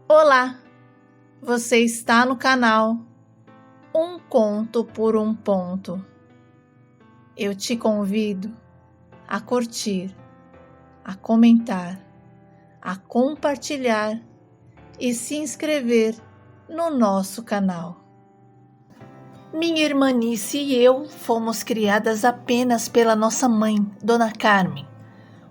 Olá, você está no canal Um Conto por um Ponto. Eu te convido a curtir, a comentar, a compartilhar e se inscrever no nosso canal. Minha irmã Nice e eu fomos criadas apenas pela nossa mãe, Dona Carmen,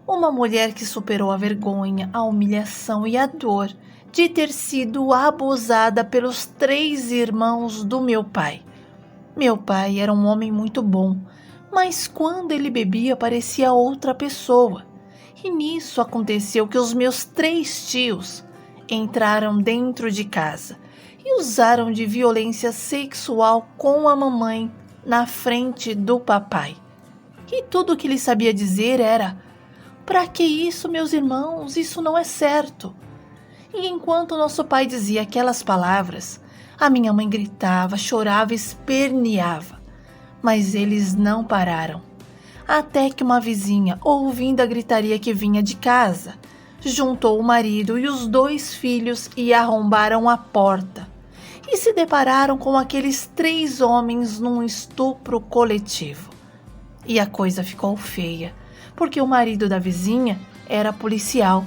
uma mulher que superou a vergonha, a humilhação e a dor de ter sido abusada pelos 3 irmãos do meu pai. Meu pai era um homem muito bom, mas quando ele bebia parecia outra pessoa. E nisso aconteceu que os meus 3 tios entraram dentro de casa e usaram de violência sexual com a mamãe na frente do papai. E tudo o que ele sabia dizer era: "Para que isso, meus irmãos? Isso não é certo." E enquanto nosso pai dizia aquelas palavras, a minha mãe gritava, chorava e esperneava. Mas eles não pararam. Até que uma vizinha, ouvindo a gritaria que vinha de casa, juntou o marido e os 2 filhos e arrombaram a porta. E se depararam com aqueles 3 homens num estupro coletivo. E a coisa ficou feia, porque o marido da vizinha era policial.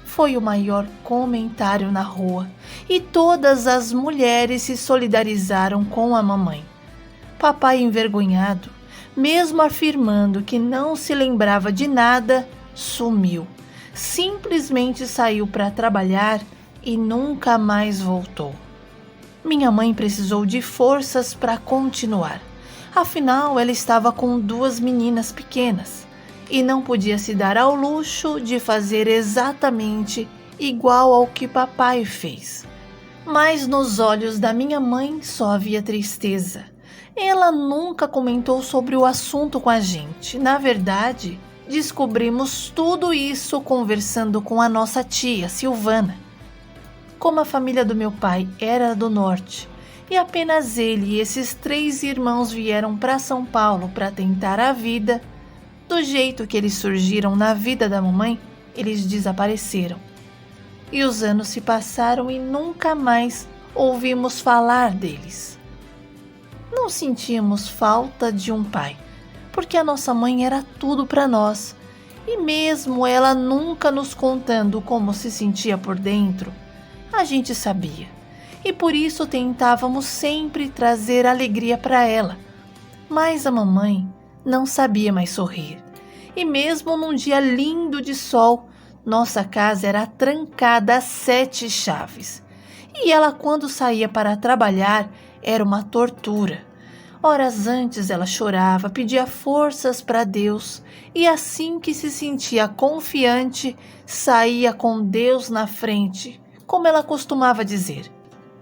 Foi o maior comentário na rua e todas as mulheres se solidarizaram com a mamãe. Papai, envergonhado, mesmo afirmando que não se lembrava de nada, sumiu. Simplesmente saiu para trabalhar e nunca mais voltou. Minha mãe precisou de forças para continuar. Afinal, ela estava com 2 meninas pequenas e não podia se dar ao luxo de fazer exatamente igual ao que papai fez. Mas nos olhos da minha mãe só havia tristeza. Ela nunca comentou sobre o assunto com a gente. Na verdade, descobrimos tudo isso conversando com a nossa tia, Silvana. Como a família do meu pai era do norte, e apenas ele e esses 3 irmãos vieram para São Paulo para tentar a vida, do jeito que eles surgiram na vida da mamãe, eles desapareceram. E os anos se passaram e nunca mais ouvimos falar deles. Não sentíamos falta de um pai, porque a nossa mãe era tudo para nós. E mesmo ela nunca nos contando como se sentia por dentro, a gente sabia. E por isso tentávamos sempre trazer alegria para ela. Mas a mamãe não sabia mais sorrir. E mesmo num dia lindo de sol, nossa casa era trancada a 7 chaves. E ela, quando saía para trabalhar, era uma tortura. Horas antes ela chorava, pedia forças para Deus e assim que se sentia confiante, saía com Deus na frente, como ela costumava dizer.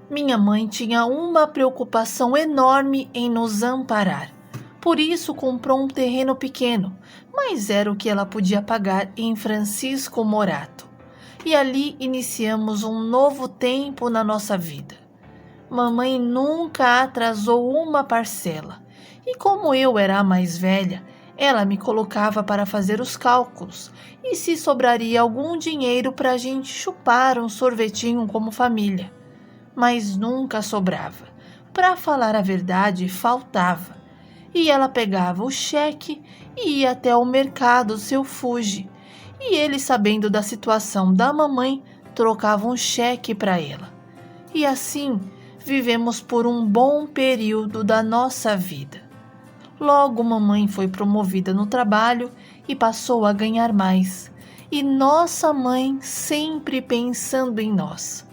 Minha mãe tinha uma preocupação enorme em nos amparar. Por isso comprou um terreno pequeno, mas era o que ela podia pagar em Francisco Morato. E ali iniciamos um novo tempo na nossa vida. Mamãe nunca atrasou uma parcela. E como eu era a mais velha, ela me colocava para fazer os cálculos. E se sobraria algum dinheiro para a gente chupar um sorvetinho como família. Mas nunca sobrava. Para falar a verdade, faltava. E ela pegava o cheque e ia até o mercado seu Fuji. E ele, sabendo da situação da mamãe, trocava um cheque para ela. E assim vivemos por um bom período da nossa vida. Logo, mamãe foi promovida no trabalho e passou a ganhar mais. E nossa mãe sempre pensando em nós.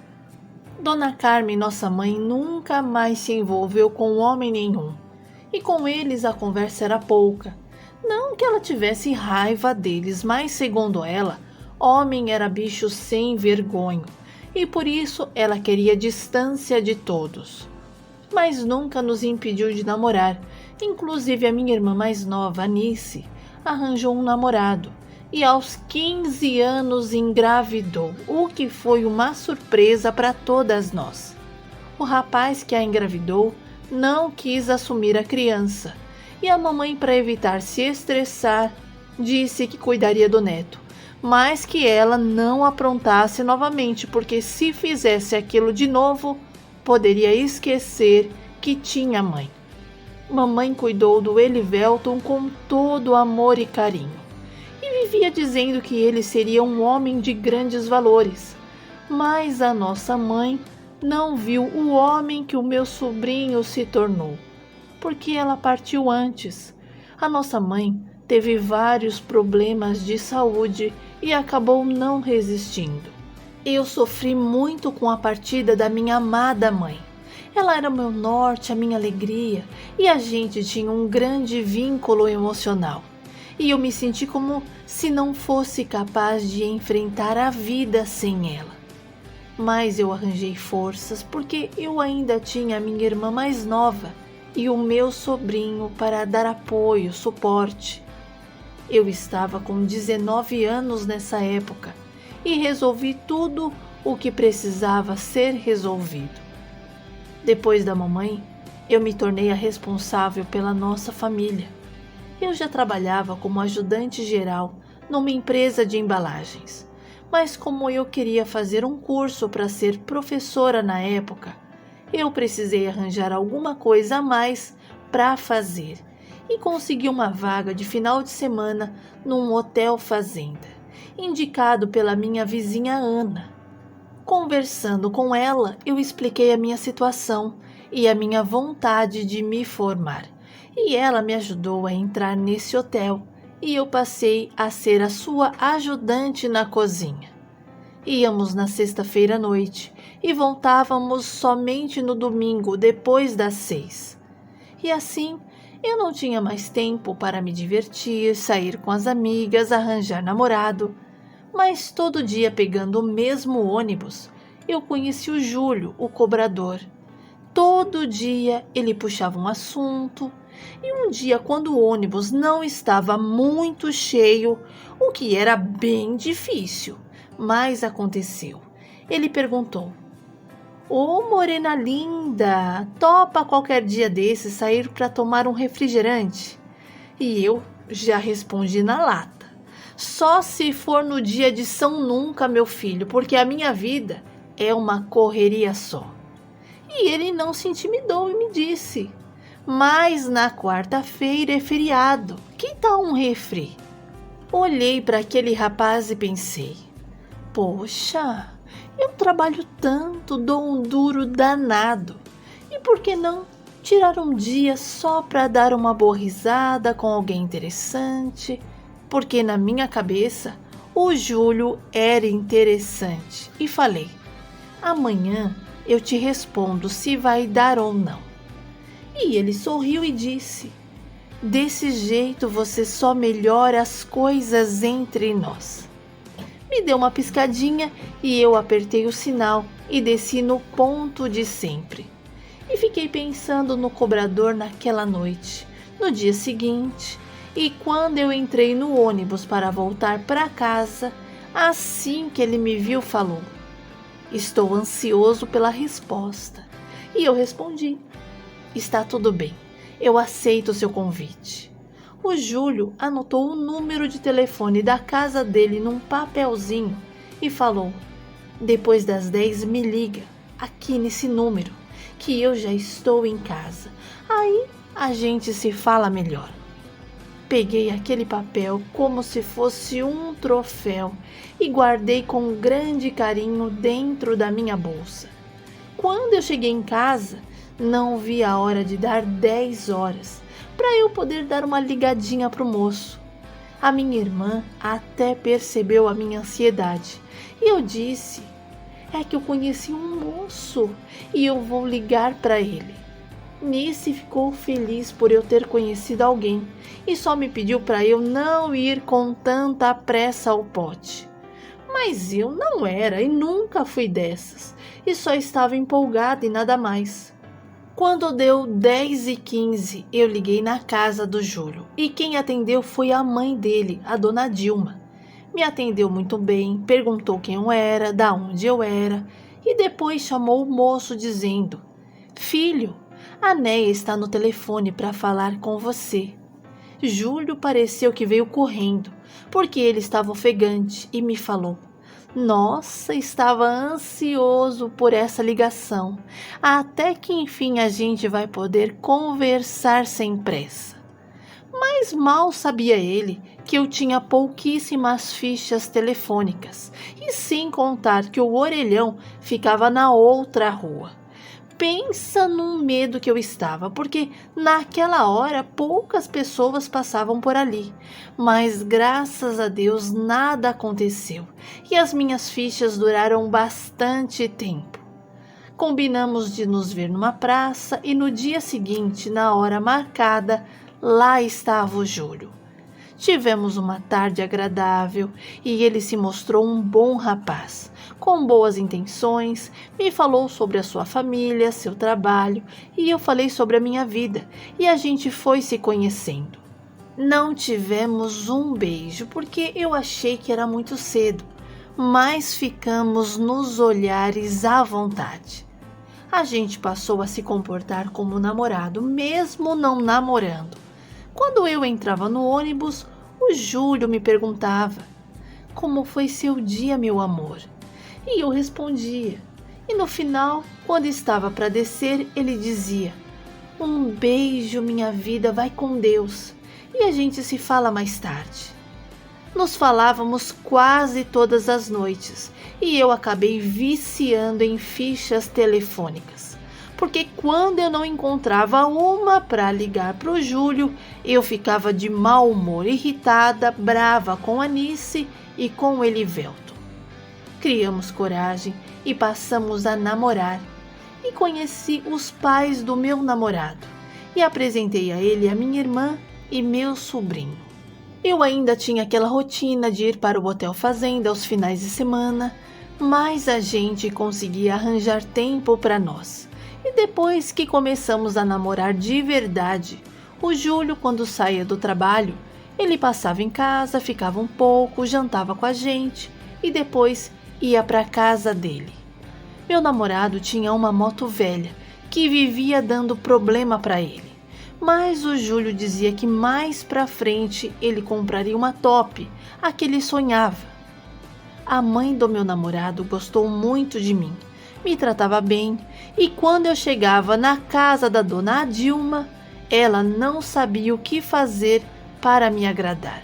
Dona Carmen, nossa mãe, nunca mais se envolveu com homem nenhum. E com eles a conversa era pouca. Não que ela tivesse raiva deles, mas segundo ela, homem era bicho sem vergonha. E por isso ela queria distância de todos. Mas nunca nos impediu de namorar. Inclusive a minha irmã mais nova, Nice, arranjou um namorado. E aos 15 anos engravidou, o que foi uma surpresa para todas nós. O rapaz que a engravidou não quis assumir a criança, e a mamãe, para evitar se estressar, disse que cuidaria do neto, mas que ela não aprontasse novamente, porque se fizesse aquilo de novo, poderia esquecer que tinha mãe. Mamãe cuidou do Elivelton com todo amor e carinho, e vivia dizendo que ele seria um homem de grandes valores. Mas a nossa mãe não viu o homem que o meu sobrinho se tornou, porque ela partiu antes. A nossa mãe teve vários problemas de saúde e acabou não resistindo. Eu sofri muito com a partida da minha amada mãe. Ela era meu norte, a minha alegria, e a gente tinha um grande vínculo emocional. E eu me senti como se não fosse capaz de enfrentar a vida sem ela. Mas eu arranjei forças porque eu ainda tinha a minha irmã mais nova e o meu sobrinho para dar apoio, suporte. Eu estava com 19 anos nessa época e resolvi tudo o que precisava ser resolvido. Depois da mamãe, eu me tornei a responsável pela nossa família. Eu já trabalhava como ajudante geral numa empresa de embalagens, mas como eu queria fazer um curso para ser professora na época, eu precisei arranjar alguma coisa a mais para fazer e consegui uma vaga de final de semana num hotel fazenda, indicado pela minha vizinha Ana. Conversando com ela, eu expliquei a minha situação e a minha vontade de me formar, e ela me ajudou a entrar nesse hotel e eu passei a ser a sua ajudante na cozinha. Íamos na sexta-feira à noite e voltávamos somente no domingo depois das 6. E assim, eu não tinha mais tempo para me divertir, sair com as amigas, arranjar namorado. Mas todo dia pegando o mesmo ônibus, eu conheci o Júlio, o cobrador. Todo dia ele puxava um assunto, e um dia quando o ônibus não estava muito cheio, o que era bem difícil, mas aconteceu. Ele perguntou: "Ô morena linda, topa qualquer dia desse sair para tomar um refrigerante?" E eu já respondi na lata: "Só se for no dia de São Nunca, meu filho, porque a minha vida é uma correria só." E ele não se intimidou e me disse: "Mas na quarta-feira é feriado, que tal um refri?" Olhei para aquele rapaz e pensei: poxa, eu trabalho tanto, dou um duro danado, e por que não tirar um dia só para dar uma boa risada com alguém interessante? Porque na minha cabeça o Júlio era interessante, e falei: "Amanhã eu te respondo se vai dar ou não." E ele sorriu e disse: "Desse jeito você só melhora as coisas entre nós." Me deu uma piscadinha e eu apertei o sinal e desci no ponto de sempre. E fiquei pensando no cobrador naquela noite, no dia seguinte, e quando eu entrei no ônibus para voltar para casa, assim que ele me viu, falou: "Estou ansioso pela resposta." E eu respondi: "Está tudo bem, eu aceito o seu convite." O Júlio anotou o número de telefone da casa dele num papelzinho e falou: "Depois das 10 me liga aqui nesse número, que eu já estou em casa. Aí a gente se fala melhor." Peguei aquele papel como se fosse um troféu e guardei com grande carinho dentro da minha bolsa. Quando eu cheguei em casa, não vi a hora de dar 10 horas para eu poder dar uma ligadinha pro moço. A minha irmã até percebeu a minha ansiedade e eu disse: "É que eu conheci um moço e eu vou ligar para ele." Nice ficou feliz por eu ter conhecido alguém e só me pediu para eu não ir com tanta pressa ao pote. Mas eu não era e nunca fui dessas, e só estava empolgada e nada mais. Quando deu 10h15, eu liguei na casa do Júlio e quem atendeu foi a mãe dele, a dona Dilma. Me atendeu muito bem, perguntou quem eu era, da onde eu era e depois chamou o moço dizendo: "Filho, a Néia está no telefone para falar com você." Júlio pareceu que veio correndo, porque ele estava ofegante e me falou: Nossa, estava ansioso por essa ligação, até que enfim a gente vai poder conversar sem pressa. Mas mal sabia ele que eu tinha pouquíssimas fichas telefônicas, e sem contar que o orelhão ficava na outra rua. Pensa num medo que eu estava, porque naquela hora poucas pessoas passavam por ali. Mas graças a Deus nada aconteceu e as minhas fichas duraram bastante tempo. Combinamos de nos ver numa praça e no dia seguinte, na hora marcada, lá estava o Júlio. Tivemos uma tarde agradável e ele se mostrou um bom rapaz, com boas intenções, me falou sobre a sua família, seu trabalho, e eu falei sobre a minha vida, e a gente foi se conhecendo. Não tivemos um beijo, porque eu achei que era muito cedo, mas ficamos nos olhares à vontade. A gente passou a se comportar como namorado, mesmo não namorando. Quando eu entrava no ônibus, o Júlio me perguntava: Como foi seu dia, meu amor? E eu respondia. E no final, quando estava para descer, ele dizia: Um beijo, minha vida, vai com Deus. E a gente se fala mais tarde. Nos falávamos quase todas as noites e eu acabei viciando em fichas telefônicas. Porque quando eu não encontrava uma para ligar para o Júlio, eu ficava de mau humor, irritada, brava com a Nice e com o Elivelto. Criamos coragem e passamos a namorar. E conheci os pais do meu namorado e apresentei a ele a minha irmã e meu sobrinho. Eu ainda tinha aquela rotina de ir para o Hotel Fazenda aos finais de semana, mas a gente conseguia arranjar tempo para nós. E depois que começamos a namorar de verdade, o Júlio, quando saía do trabalho, ele passava em casa, ficava um pouco, jantava com a gente e depois ia para a casa dele. Meu namorado tinha uma moto velha que vivia dando problema para ele. Mas o Júlio dizia que mais pra frente ele compraria uma top, a que ele sonhava. A mãe do meu namorado gostou muito de mim, me tratava bem, e quando eu chegava na casa da dona Adilma, ela não sabia o que fazer para me agradar.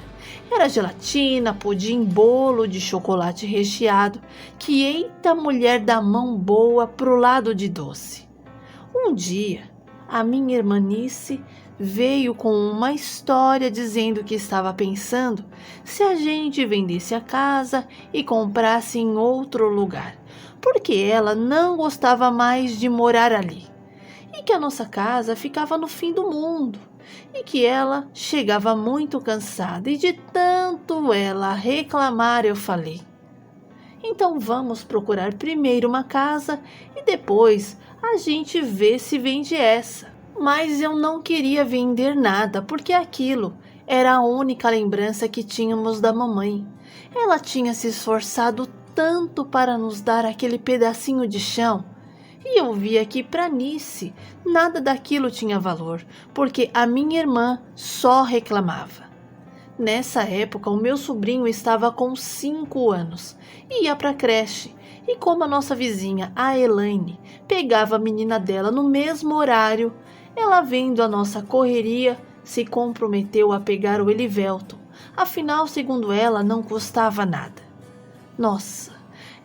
Era gelatina, pudim, bolo de chocolate recheado, que eita mulher da mão boa pro lado de doce. Um dia, a minha irmã Nice veio com uma história dizendo que estava pensando se a gente vendesse a casa e comprasse em outro lugar, porque ela não gostava mais de morar ali, e que a nossa casa ficava no fim do mundo, e que ela chegava muito cansada, e de tanto ela reclamar eu falei: Então vamos procurar primeiro uma casa e depois a gente vê se vende essa. Mas eu não queria vender nada, porque aquilo era a única lembrança que tínhamos da mamãe. Ela tinha se esforçado tanto para nos dar aquele pedacinho de chão. E eu via que para Nice nada daquilo tinha valor, porque a minha irmã só reclamava. Nessa época, o meu sobrinho estava com 5 anos e ia para a creche. E como a nossa vizinha, a Elaine, pegava a menina dela no mesmo horário, ela, vendo a nossa correria, se comprometeu a pegar o Elivelton. Afinal, segundo ela, não custava nada. Nossa,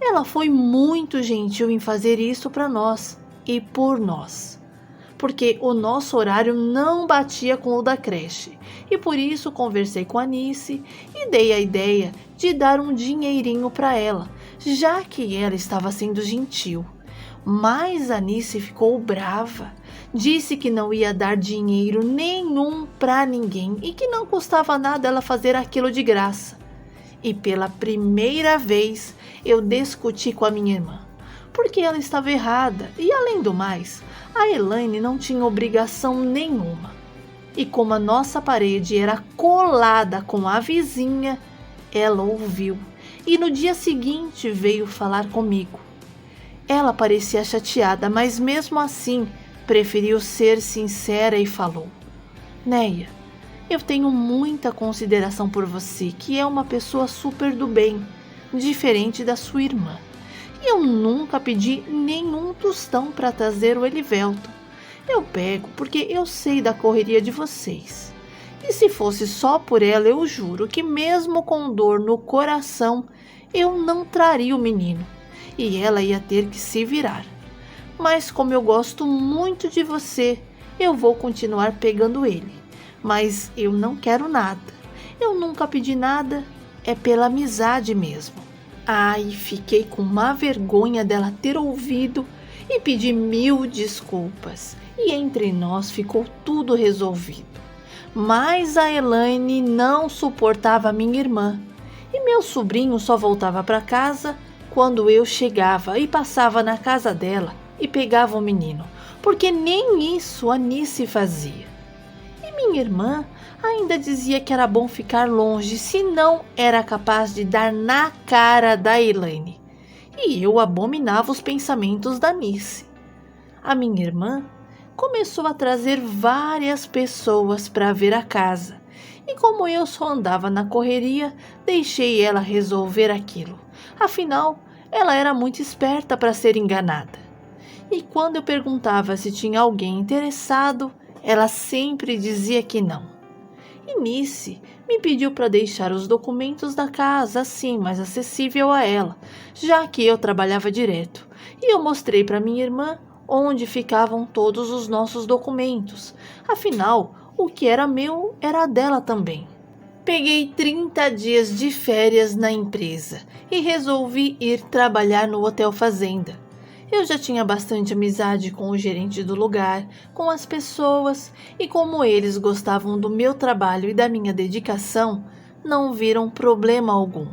ela foi muito gentil em fazer isso para nós e por nós, porque o nosso horário não batia com o da creche, e por isso conversei com a Nice e dei a ideia de dar um dinheirinho para ela, já que ela estava sendo gentil. Mas a Nice ficou brava, disse que não ia dar dinheiro nenhum para ninguém e que não custava nada ela fazer aquilo de graça. E pela primeira vez eu discuti com a minha irmã, porque ela estava errada e, além do mais, a Elaine não tinha obrigação nenhuma. E como a nossa parede era colada com a vizinha, ela ouviu e no dia seguinte veio falar comigo. Ela parecia chateada, mas mesmo assim preferiu ser sincera e falou: Neia, Eu tenho muita consideração por você, que é uma pessoa super do bem, diferente da sua irmã. E eu nunca pedi nenhum tostão para trazer o Elivelton. Eu pego porque eu sei da correria de vocês. E se fosse só por ela, eu juro que mesmo com dor no coração, eu não traria o menino. E ela ia ter que se virar. Mas como eu gosto muito de você, eu vou continuar pegando ele. Mas eu não quero nada. Eu nunca pedi nada, é pela amizade mesmo. Ai, fiquei com uma vergonha dela ter ouvido e pedi 1000 desculpas. E entre nós ficou tudo resolvido. Mas a Elaine não suportava minha irmã. E meu sobrinho só voltava para casa quando eu chegava e passava na casa dela e pegava o menino, porque nem isso a Nice fazia. E minha irmã ainda dizia que era bom ficar longe, senão era capaz de dar na cara da Elaine. E eu abominava os pensamentos da Nice. A minha irmã começou a trazer várias pessoas para ver a casa. E como eu só andava na correria, deixei ela resolver aquilo. Afinal, ela era muito esperta para ser enganada. E quando eu perguntava se tinha alguém interessado, ela sempre dizia que não. E Nice me pediu para deixar os documentos da casa assim, mais acessível a ela, já que eu trabalhava direto. E eu mostrei para minha irmã onde ficavam todos os nossos documentos. Afinal, o que era meu era dela também. Peguei 30 dias de férias na empresa e resolvi ir trabalhar no Hotel Fazenda. Eu já tinha bastante amizade com o gerente do lugar, com as pessoas, e como eles gostavam do meu trabalho e da minha dedicação, não viram problema algum.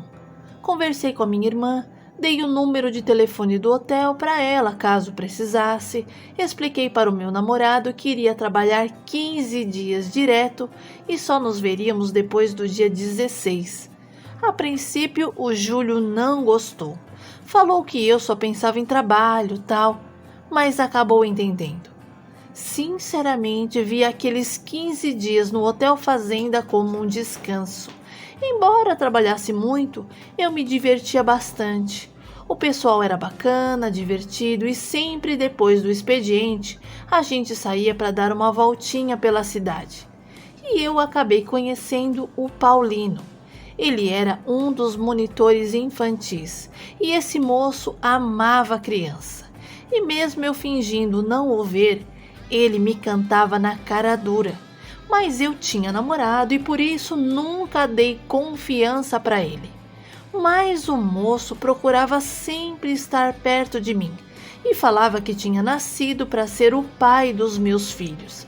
Conversei com a minha irmã, dei o número de telefone do hotel para ela caso precisasse, expliquei para o meu namorado que iria trabalhar 15 dias direto e só nos veríamos depois do dia 16. A princípio, o Júlio não gostou. Falou que eu só pensava em trabalho, tal, mas acabou entendendo. Sinceramente, vi aqueles 15 dias no Hotel Fazenda como um descanso. Embora trabalhasse muito, eu me divertia bastante. O pessoal era bacana, divertido e sempre depois do expediente, a gente saía para dar uma voltinha pela cidade. E eu acabei conhecendo o Paulino. Ele era um dos monitores infantis e esse moço amava a criança. E mesmo eu fingindo não o ver, ele me cantava na cara dura. Mas eu tinha namorado e por isso nunca dei confiança para ele. Mas o moço procurava sempre estar perto de mim e falava que tinha nascido para ser o pai dos meus filhos.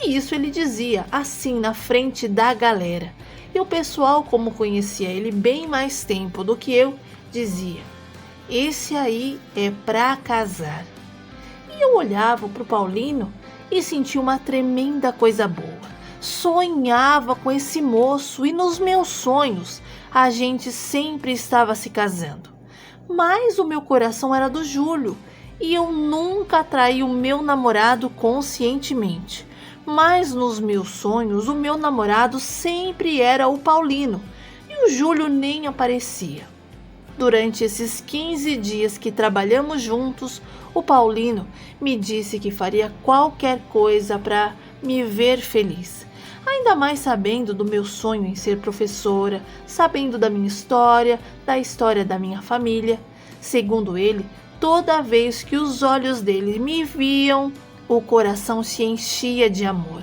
E isso ele dizia assim na frente da galera. E o pessoal, como conhecia ele bem mais tempo do que eu, dizia: esse aí é pra casar. E eu olhava pro Paulino e sentia uma tremenda coisa boa. Sonhava com esse moço e nos meus sonhos a gente sempre estava se casando. Mas o meu coração era do Júlio e eu nunca traí o meu namorado conscientemente. Mas nos meus sonhos o meu namorado sempre era o Paulino e o Júlio nem aparecia. Durante esses 15 dias que trabalhamos juntos, o Paulino me disse que faria qualquer coisa para me ver feliz. Ainda mais sabendo do meu sonho em ser professora, sabendo da minha história, da história da minha família. Segundo ele, toda vez que os olhos dele me viam, o coração se enchia de amor,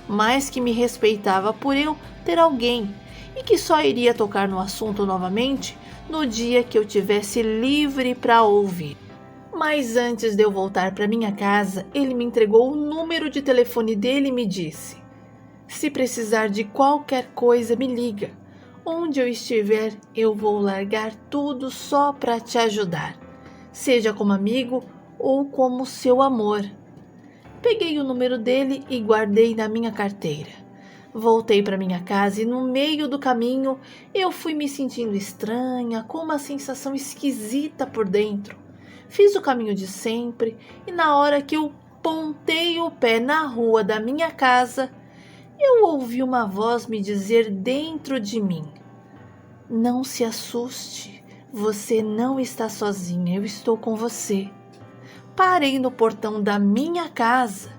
mas que me respeitava por eu ter alguém e que só iria tocar no assunto novamente no dia que eu tivesse livre para ouvir. Mas antes de eu voltar para minha casa, ele me entregou o número de telefone dele e me disse: se precisar de qualquer coisa, me liga. Onde eu estiver, eu vou largar tudo só para te ajudar, seja como amigo ou como seu amor. Peguei o número dele e guardei na minha carteira. Voltei para minha casa e no meio do caminho eu fui me sentindo estranha, com uma sensação esquisita por dentro. Fiz o caminho de sempre e na hora que eu pontei o pé na rua da minha casa, eu ouvi uma voz me dizer dentro de mim: não se assuste, você não está sozinha, eu estou com você. Parei no portão da minha casa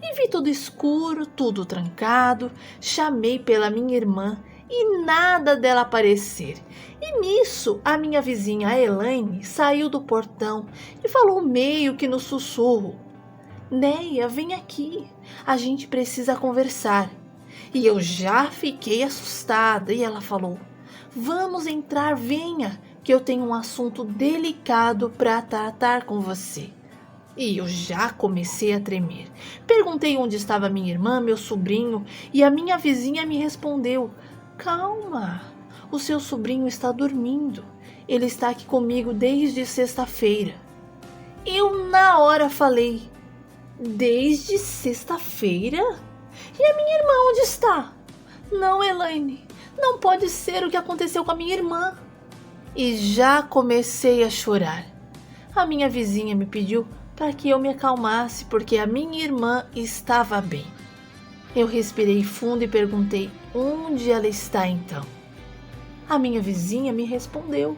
e vi tudo escuro, tudo trancado. Chamei pela minha irmã e nada dela aparecer. E nisso, a minha vizinha a Elaine saiu do portão e falou meio que no sussurro: Neia, vem aqui, a gente precisa conversar. E eu já fiquei assustada e ela falou: vamos entrar, venha, que eu tenho um assunto delicado para tratar com você. E eu já comecei a tremer. Perguntei onde estava minha irmã, meu sobrinho, e a minha vizinha me respondeu: calma, o seu sobrinho está dormindo. Ele está aqui comigo desde sexta-feira. Eu na hora falei: desde sexta-feira? E a minha irmã onde está? Não, Elaine, não pode ser o que aconteceu com a minha irmã. E já comecei a chorar. A minha vizinha me pediu para que eu me acalmasse porque a minha irmã estava bem. Eu respirei fundo e perguntei onde ela está então. A minha vizinha me respondeu: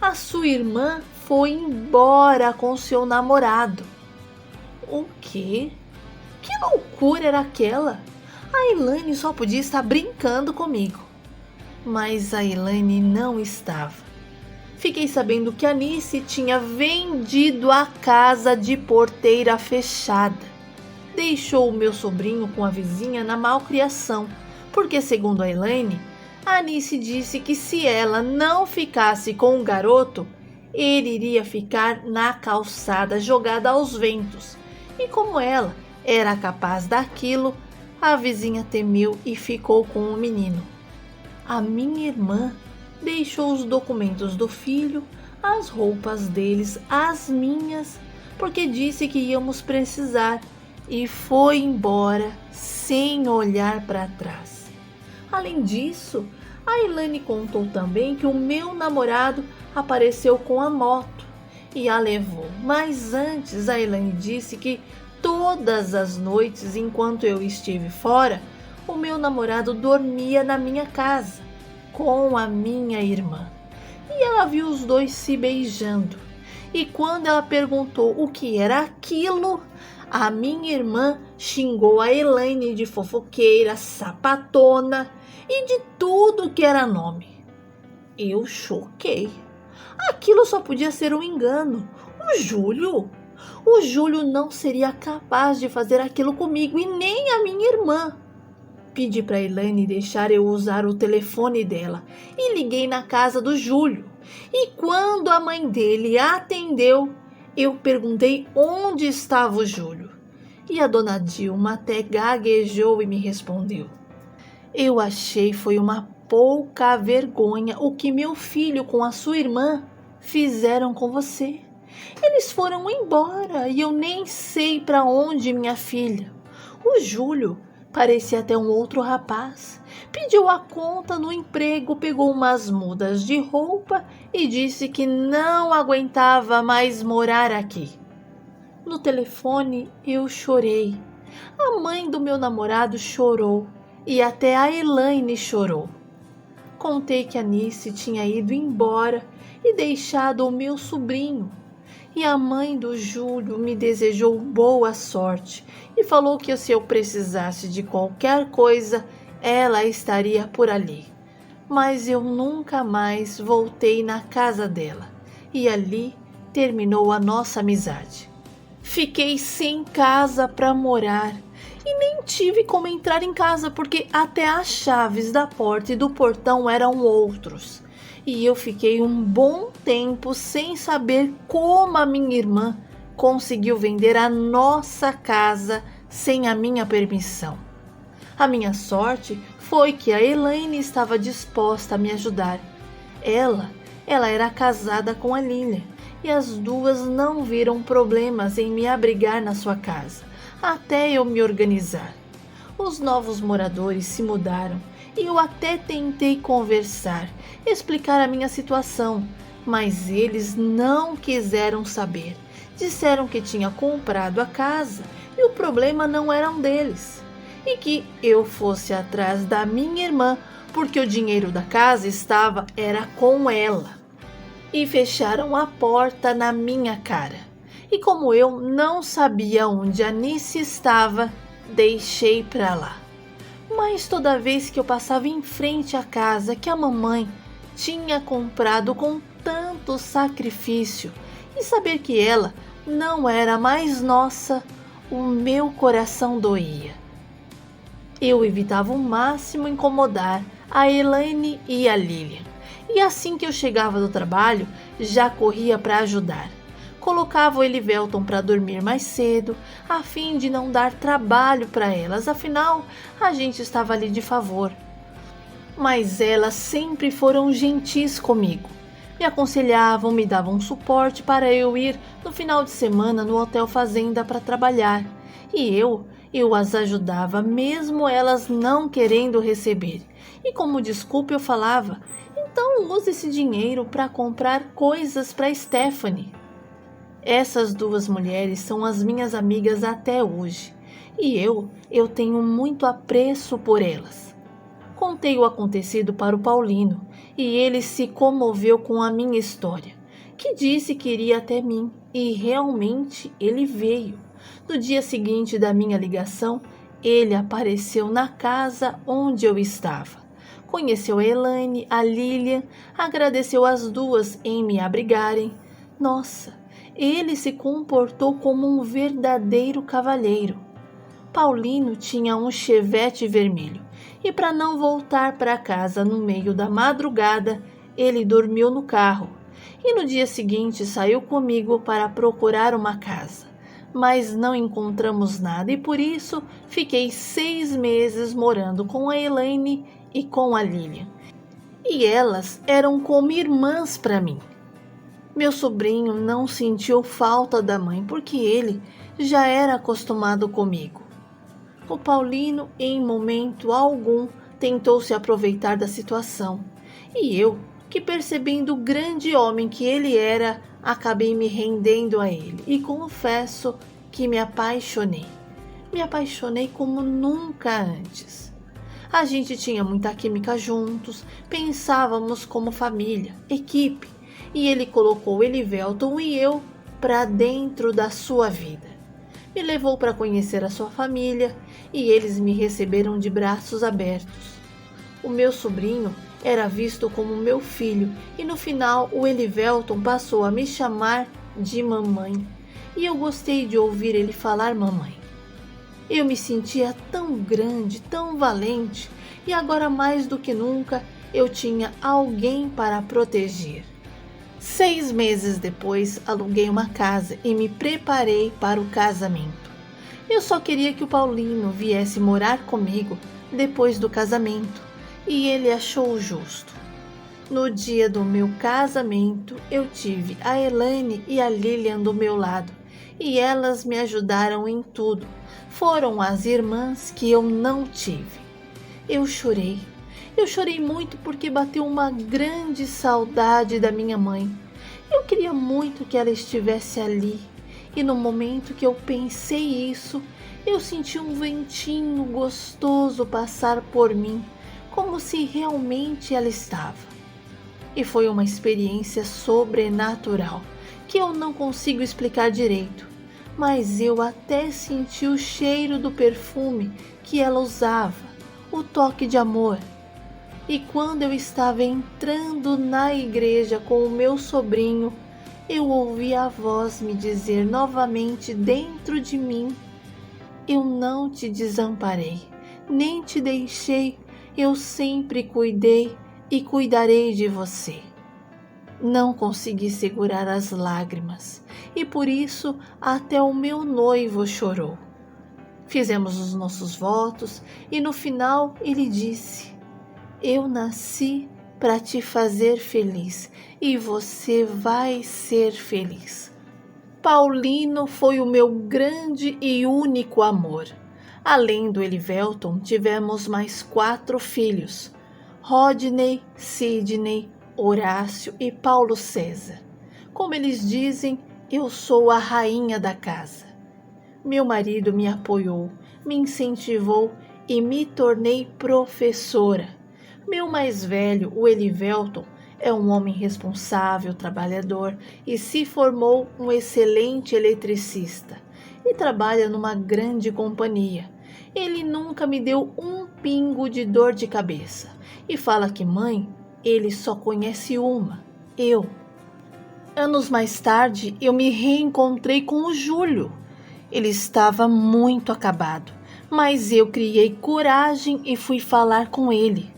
a sua irmã foi embora com seu namorado. O quê? Que loucura era aquela? A Elaine só podia estar brincando comigo. Mas a Elaine não estava. Fiquei sabendo que Anice tinha vendido a casa de porteira fechada. Deixou o meu sobrinho com a vizinha na malcriação, porque, segundo a Elaine, Anice disse que se ela não ficasse com o garoto, ele iria ficar na calçada jogada aos ventos. E como ela era capaz daquilo, a vizinha temeu e ficou com o menino. A minha irmã deixou os documentos do filho, as roupas deles, as minhas, porque disse que íamos precisar, e foi embora sem olhar para trás. Além disso, a Elaine contou também que o meu namorado apareceu com a moto e a levou. Mas antes, a Elaine disse que todas as noites, enquanto eu estive fora, o meu namorado dormia na minha casa com a minha irmã. E ela viu os dois se beijando. E quando ela perguntou o que era aquilo, a minha irmã xingou a Elaine de fofoqueira, sapatona e de tudo que era nome. Eu choquei. Aquilo só podia ser um engano. O Júlio não seria capaz de fazer aquilo comigo e nem a minha irmã. Pedi para Elaine deixar eu usar o telefone dela e liguei na casa do Júlio. E quando a mãe dele atendeu, eu perguntei onde estava o Júlio. E a dona Dilma até gaguejou e me respondeu: eu achei foi uma pouca vergonha o que meu filho com a sua irmã fizeram com você. Eles foram embora e eu nem sei para onde, minha filha. O Júlio parecia até um outro rapaz. Pediu a conta no emprego, pegou umas mudas de roupa e disse que não aguentava mais morar aqui. No telefone eu chorei. A mãe do meu namorado chorou e até a Elaine chorou. Contei que a Anice tinha ido embora e deixado o meu sobrinho. E a mãe do Júlio me desejou boa sorte e falou que se eu precisasse de qualquer coisa, ela estaria por ali. Mas eu nunca mais voltei na casa dela e ali terminou a nossa amizade. Fiquei sem casa para morar e nem tive como entrar em casa porque até as chaves da porta e do portão eram outros. E eu fiquei um bom tempo sem saber como a minha irmã conseguiu vender a nossa casa sem a minha permissão. A minha sorte foi que a Elaine estava disposta a me ajudar. Ela era casada com a Lilian e as duas não viram problemas em me abrigar na sua casa, até eu me organizar. Os novos moradores se mudaram e eu até tentei conversar, explicar a minha situação, mas eles não quiseram saber. Disseram que tinha comprado a casa e o problema não era um deles. e que eu fosse atrás da minha irmã, porque o dinheiro da casa era com ela. E fecharam a porta na minha cara. E como eu não sabia onde a Nice estava, deixei pra lá. Mas toda vez que eu passava em frente à casa que a mamãe tinha comprado com tanto sacrifício, e saber que ela não era mais nossa, o meu coração doía. Eu evitava ao máximo incomodar a Elaine e a Lilian, e assim que eu chegava do trabalho, já corria para ajudar. Colocava o Elivelton para dormir mais cedo, a fim de não dar trabalho para elas, afinal, a gente estava ali de favor. Mas elas sempre foram gentis comigo. Me aconselhavam, me davam suporte para eu ir no final de semana no Hotel Fazenda para trabalhar. E eu as ajudava, mesmo elas não querendo receber. E como desculpa eu falava, então use esse dinheiro para comprar coisas para Stephanie. Essas duas mulheres são as minhas amigas até hoje. E eu tenho muito apreço por elas. Contei o acontecido para o Paulino e ele se comoveu com a minha história, que disse que iria até mim, e realmente ele veio. No dia seguinte da minha ligação, ele apareceu na casa onde eu estava. Conheceu a Elaine, a Lilian, agradeceu as duas em me abrigarem. Nossa, ele se comportou como um verdadeiro cavalheiro. Paulino tinha um Chevette vermelho e, para não voltar para casa no meio da madrugada, ele dormiu no carro e no dia seguinte saiu comigo para procurar uma casa. Mas não encontramos nada e por isso fiquei 6 meses morando com a Elaine e com a Lilian. E elas eram como irmãs para mim. Meu sobrinho não sentiu falta da mãe porque ele já era acostumado comigo. O Paulino, em momento algum, tentou se aproveitar da situação. E eu, que percebendo o grande homem que ele era, acabei me rendendo a ele. E confesso que me apaixonei. Me apaixonei como nunca antes. A gente tinha muita química juntos, pensávamos como família, equipe. E ele colocou Elivelton e eu para dentro da sua vida. Me levou para conhecer a sua família e eles me receberam de braços abertos. O meu sobrinho era visto como meu filho e no final o Elivelton passou a me chamar de mamãe e eu gostei de ouvir ele falar mamãe. Eu me sentia tão grande, tão valente e agora mais do que nunca eu tinha alguém para proteger. 6 meses depois, aluguei uma casa e me preparei para o casamento. Eu só queria que o Paulino viesse morar comigo depois do casamento, e ele achou justo. No dia do meu casamento, eu tive a Elaine e a Lilian do meu lado, e elas me ajudaram em tudo. Foram as irmãs que eu não tive. Eu chorei. Eu chorei muito porque bateu uma grande saudade da minha mãe. Eu queria muito que ela estivesse ali. E no momento que eu pensei isso, eu senti um ventinho gostoso passar por mim, como se realmente ela estava. E foi uma experiência sobrenatural, que eu não consigo explicar direito, mas eu até senti o cheiro do perfume que ela usava, o toque de amor. E quando eu estava entrando na igreja com o meu sobrinho, eu ouvi a voz me dizer novamente dentro de mim: eu não te desamparei, nem te deixei, eu sempre cuidei e cuidarei de você. Não consegui segurar as lágrimas e por isso até o meu noivo chorou. Fizemos os nossos votos e no final ele disse: eu nasci para te fazer feliz e você vai ser feliz. Paulino foi o meu grande e único amor. Além do Elivelton, tivemos mais 4 filhos: Rodney, Sidney, Horácio e Paulo César. Como eles dizem, eu sou a rainha da casa. Meu marido me apoiou, me incentivou e me tornei professora. Meu mais velho, o Elivelton, é um homem responsável, trabalhador e se formou um excelente eletricista e trabalha numa grande companhia. Ele nunca me deu um pingo de dor de cabeça e fala que mãe, ele só conhece uma, eu. Anos mais tarde, eu me reencontrei com o Júlio. Ele estava muito acabado, mas eu criei coragem e fui falar com ele.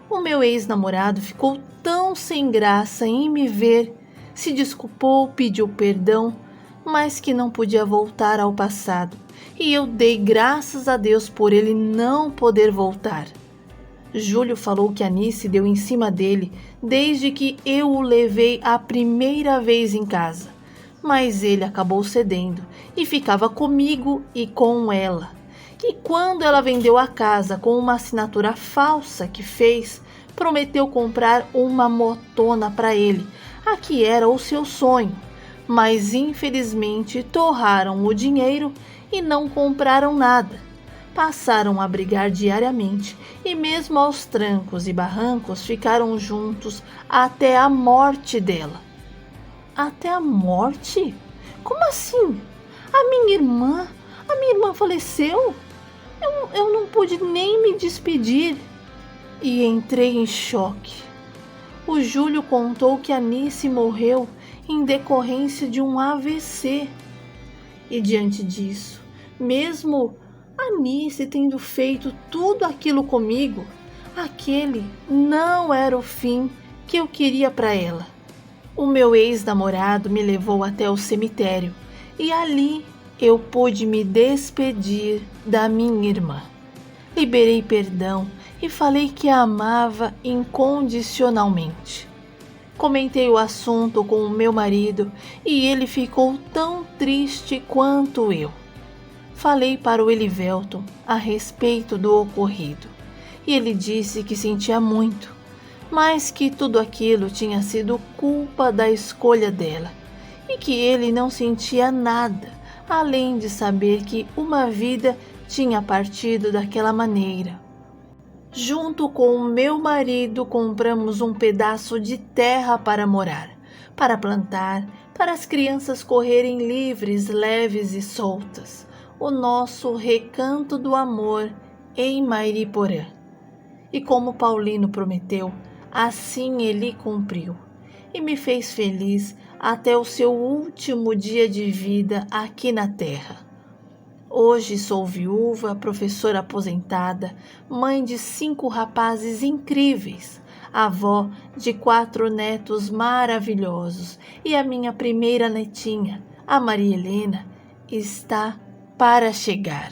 O meu ex-namorado ficou tão sem graça em me ver, se desculpou, pediu perdão, mas que não podia voltar ao passado. E eu dei graças a Deus por ele não poder voltar. Júlio falou que Anice deu em cima dele desde que eu o levei a primeira vez em casa. Mas ele acabou cedendo e ficava comigo e com ela. E quando ela vendeu a casa com uma assinatura falsa que fez, prometeu comprar uma motona para ele, a que era o seu sonho. Mas infelizmente torraram o dinheiro e não compraram nada. Passaram a brigar diariamente e mesmo aos trancos e barrancos ficaram juntos até a morte dela. Até a morte? Como assim? A minha irmã faleceu? Eu não pude nem me despedir. E entrei em choque. O Júlio contou que Anice morreu em decorrência de um AVC. E diante disso, mesmo Anice tendo feito tudo aquilo comigo, aquele não era o fim que eu queria para ela. O meu ex-namorado me levou até o cemitério e ali eu pude me despedir da minha irmã. Liberei perdão e falei que a amava incondicionalmente. Comentei o assunto com o meu marido e ele ficou tão triste quanto eu. Falei para o Elivelton a respeito do ocorrido e ele disse que sentia muito, mas que tudo aquilo tinha sido culpa da escolha dela e que ele não sentia nada, além de saber que uma vida tinha partido daquela maneira. Junto com o meu marido, compramos um pedaço de terra para morar, para plantar, para as crianças correrem livres, leves e soltas. O nosso recanto do amor em Mairiporã. E como Paulino prometeu, assim ele cumpriu. E me fez feliz até o seu último dia de vida aqui na terra. Hoje sou viúva, professora aposentada, mãe de 5 rapazes incríveis, avó de 4 netos maravilhosos e a minha primeira netinha, a Maria Helena, está para chegar.